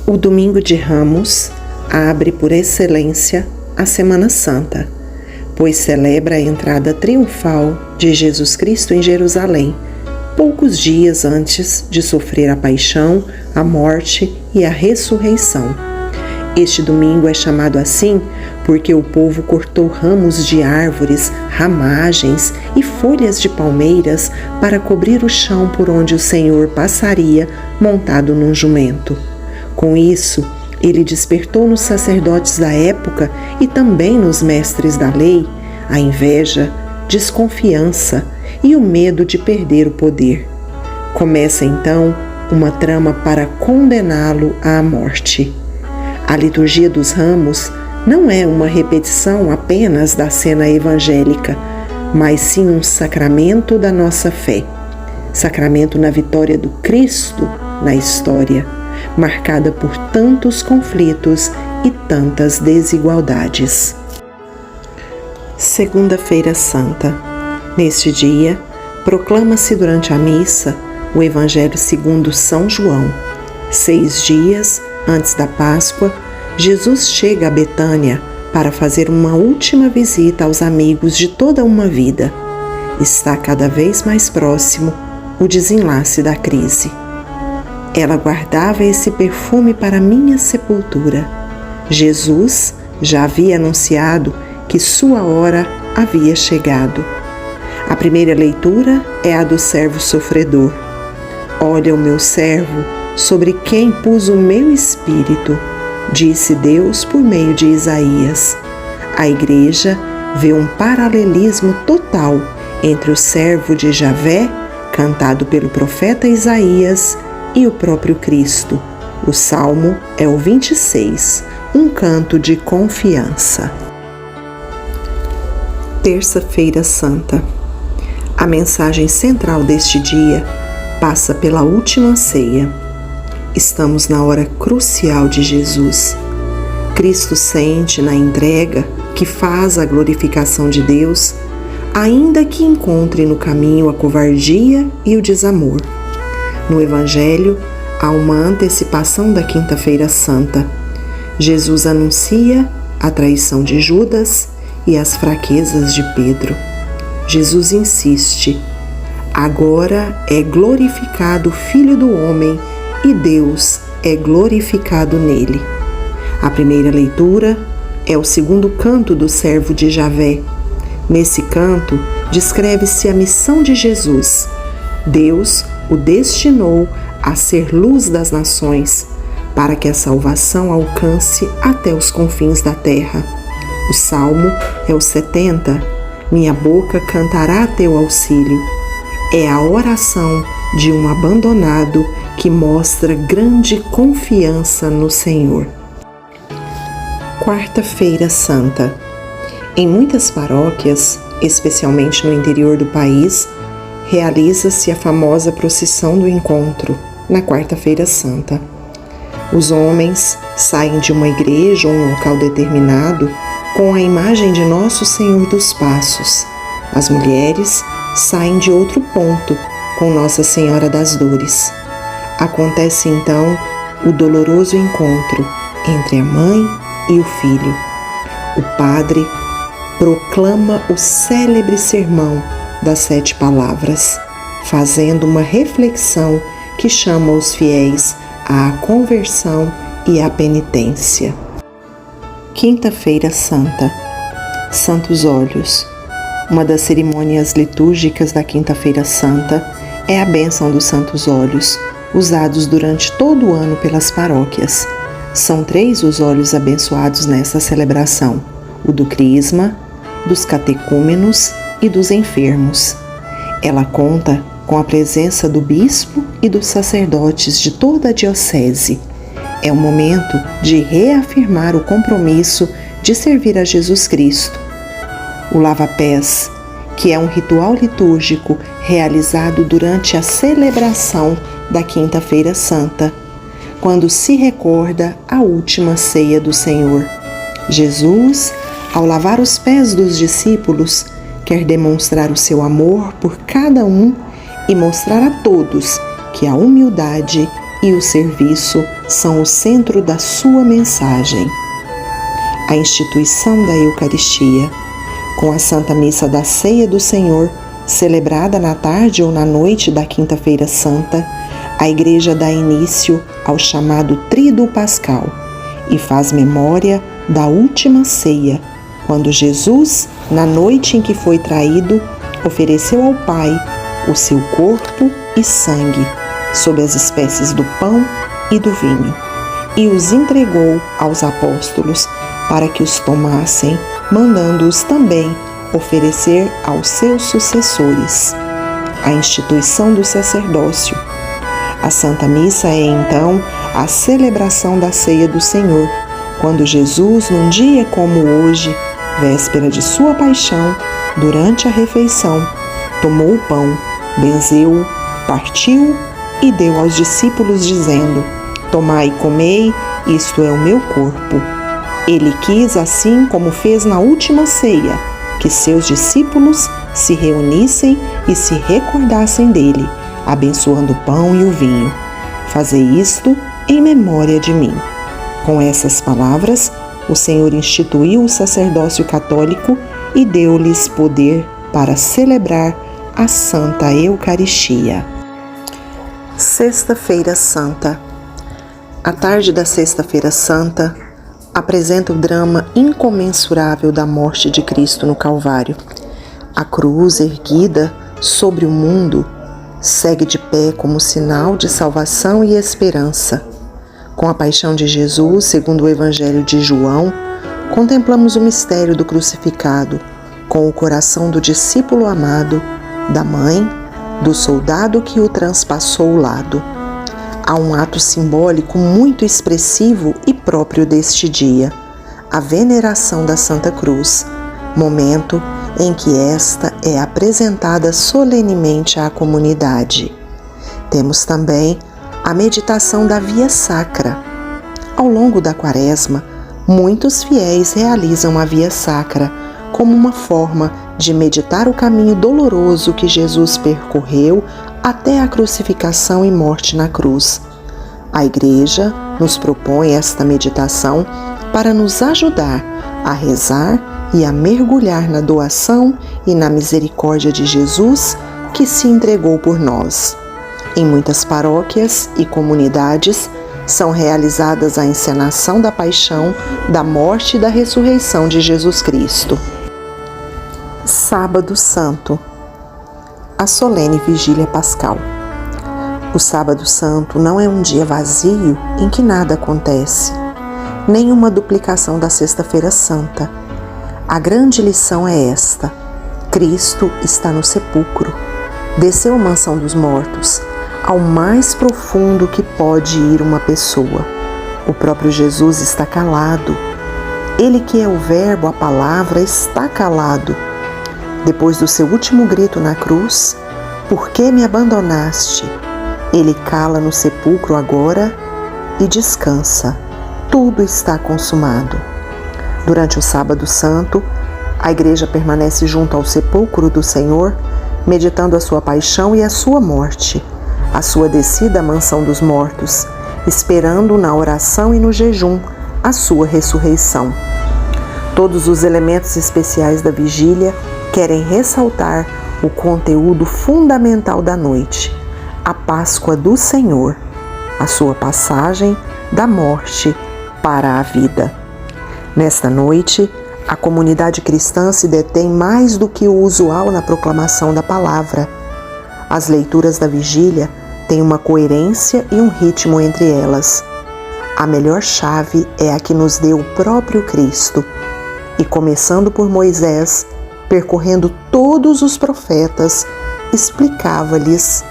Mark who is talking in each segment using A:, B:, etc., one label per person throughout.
A: O Domingo de Ramos abre por excelência a Semana Santa, pois celebra a entrada triunfal de Jesus Cristo em Jerusalém, poucos dias antes de sofrer a paixão, a morte e a ressurreição. Este domingo é chamado assim porque o povo cortou ramos de árvores, ramagens e folhas de palmeiras para cobrir o chão por onde o Senhor passaria montado num jumento. Com isso, ele despertou nos sacerdotes da época e também nos mestres da lei a inveja, desconfiança e o medo de perder o poder. Começa então uma trama para condená-lo à morte. A liturgia dos ramos não é uma repetição apenas da cena evangélica, mas sim um sacramento da nossa fé. Sacramento na vitória do Cristo na história, marcada por tantos conflitos e tantas desigualdades. Segunda-feira Santa. Neste dia, proclama-se durante a missa o Evangelho segundo São João. 6 dias antes da Páscoa, Jesus chega a Betânia para fazer uma última visita aos amigos de toda uma vida. Está cada vez mais próximo o desenlace da crise. Ela guardava esse perfume para minha sepultura. Jesus já havia anunciado que sua hora havia chegado. A primeira leitura é a do servo sofredor. Olha o meu servo, sobre quem pus o meu espírito, disse Deus por meio de Isaías. A Igreja vê um paralelismo total entre o servo de Javé, cantado pelo profeta Isaías, e o próprio Cristo. O Salmo é o 26, um canto de confiança. Terça-feira Santa. A mensagem central deste dia passa pela última ceia. Estamos na hora crucial de Jesus. Cristo sente na entrega que faz a glorificação de Deus, ainda que encontre no caminho a covardia e o desamor. No Evangelho, há uma antecipação da Quinta-feira Santa. Jesus anuncia a traição de Judas e as fraquezas de Pedro. Jesus insiste: agora é glorificado o Filho do Homem e Deus é glorificado nele. A primeira leitura é o segundo canto do servo de Javé. Nesse canto, descreve-se a missão de Jesus. Deus o destinou a ser luz das nações, para que a salvação alcance até os confins da terra. O Salmo é o 70. Minha boca cantará teu auxílio. É a oração de um abandonado que mostra grande confiança no Senhor. Quarta-feira Santa. Em muitas paróquias, especialmente no interior do país, realiza-se a famosa procissão do encontro, na Quarta-feira Santa. Os homens saem de uma igreja ou um local determinado com a imagem de Nosso Senhor dos Passos. As mulheres saem de outro ponto, com Nossa Senhora das Dores. Acontece então o doloroso encontro entre a mãe e o filho. O padre proclama o célebre sermão das 7 palavras, fazendo uma reflexão que chama os fiéis à conversão e à penitência. Quinta-feira Santa. Santos Óleos. Uma das cerimônias litúrgicas da Quinta-feira Santa é a bênção dos Santos Óleos, usados durante todo o ano pelas paróquias. São 3 os óleos abençoados nessa celebração: o do crisma, dos catecúmenos e dos enfermos. Ela conta com a presença do bispo e dos sacerdotes de toda a diocese. É o momento de reafirmar o compromisso de servir a Jesus Cristo. O lava-pés, que é um ritual litúrgico realizado durante a celebração da Quinta-feira Santa, quando se recorda a última ceia do Senhor. Jesus, ao lavar os pés dos discípulos, quer demonstrar o seu amor por cada um e mostrar a todos que a humildade e o serviço são o centro da sua mensagem. A instituição da Eucaristia, com a Santa Missa da Ceia do Senhor, celebrada na tarde ou na noite da Quinta-feira Santa, a Igreja dá início ao chamado Tríduo Pascal e faz memória da última ceia, quando Jesus, na noite em que foi traído, ofereceu ao Pai o seu corpo e sangue, sob as espécies do pão e do vinho, e os entregou aos apóstolos para que os tomassem, mandando-os também oferecer aos seus sucessores. A instituição do sacerdócio. A Santa Missa é, então, a celebração da ceia do Senhor, quando Jesus, num dia como hoje, véspera de sua paixão, durante a refeição, tomou o pão, benzeu-o, partiu e deu aos discípulos, dizendo: Tomai e comei, isto é o meu corpo. Ele quis, assim como fez na última ceia, que seus discípulos se reunissem e se recordassem dele, abençoando o pão e o vinho. Fazei isto em memória de mim. Com essas palavras, o Senhor instituiu o sacerdócio católico e deu-lhes poder para celebrar a Santa Eucaristia. Sexta-feira Santa. A tarde da Sexta-feira Santa apresenta o drama incomensurável da morte de Cristo no Calvário. A cruz erguida sobre o mundo segue de pé como sinal de salvação e esperança. Com a paixão de Jesus, segundo o Evangelho de João, contemplamos o mistério do crucificado, com o coração do discípulo amado, da mãe, do soldado que o transpassou o lado. Há um ato simbólico muito expressivo e próprio deste dia, a veneração da Santa Cruz, momento em que esta é apresentada solenemente à comunidade. Temos também a meditação da Via Sacra. Ao longo da Quaresma, muitos fiéis realizam a Via Sacra como uma forma de meditar o caminho doloroso que Jesus percorreu até a crucificação e morte na cruz. A Igreja nos propõe esta meditação para nos ajudar a rezar e a mergulhar na doação e na misericórdia de Jesus que se entregou por nós. Em muitas paróquias e comunidades são realizadas a encenação da paixão, da morte e da ressurreição de Jesus Cristo. Sábado Santo. A solene vigília pascal. O Sábado Santo não é um dia vazio em que nada acontece, nem uma duplicação da Sexta-feira Santa. A grande lição é esta: Cristo está no sepulcro, desceu à mansão dos mortos, ao mais profundo que pode ir uma pessoa. O próprio Jesus está calado. Ele que é o Verbo, a palavra, está calado. Depois do seu último grito na cruz, por que me abandonaste? Ele cala no sepulcro agora e descansa. Tudo está consumado. Durante o Sábado Santo, a Igreja permanece junto ao sepulcro do Senhor, meditando a sua paixão e a sua morte, a sua descida à mansão dos mortos, esperando na oração e no jejum a sua ressurreição. Todos os elementos especiais da vigília querem ressaltar o conteúdo fundamental da noite, a Páscoa do Senhor, a sua passagem da morte para a vida. Nesta noite, a comunidade cristã se detém mais do que o usual na proclamação da palavra. As leituras da vigília têm uma coerência e um ritmo entre elas. A melhor chave é a que nos deu o próprio Cristo. E começando por Moisés, percorrendo todos os profetas, explicava-lhes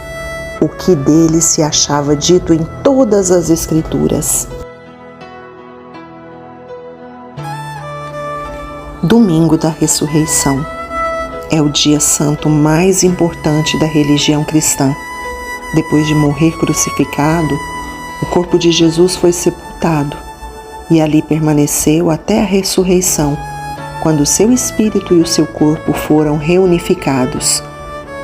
A: o que dele se achava dito em todas as Escrituras. Domingo da Ressurreição. É o dia santo mais importante da religião cristã. Depois de morrer crucificado, o corpo de Jesus foi sepultado e ali permaneceu até a ressurreição, quando o seu espírito e o seu corpo foram reunificados.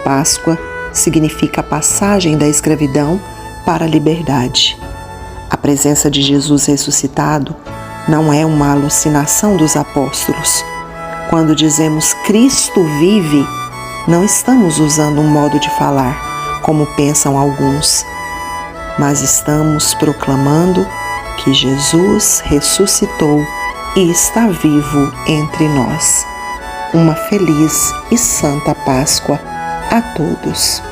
A: Páscoa significa a passagem da escravidão para a liberdade. A presença de Jesus ressuscitado não é uma alucinação dos apóstolos. Quando dizemos Cristo vive, não estamos usando um modo de falar, como pensam alguns, mas estamos proclamando que Jesus ressuscitou e está vivo entre nós. Uma feliz e santa Páscoa a todos.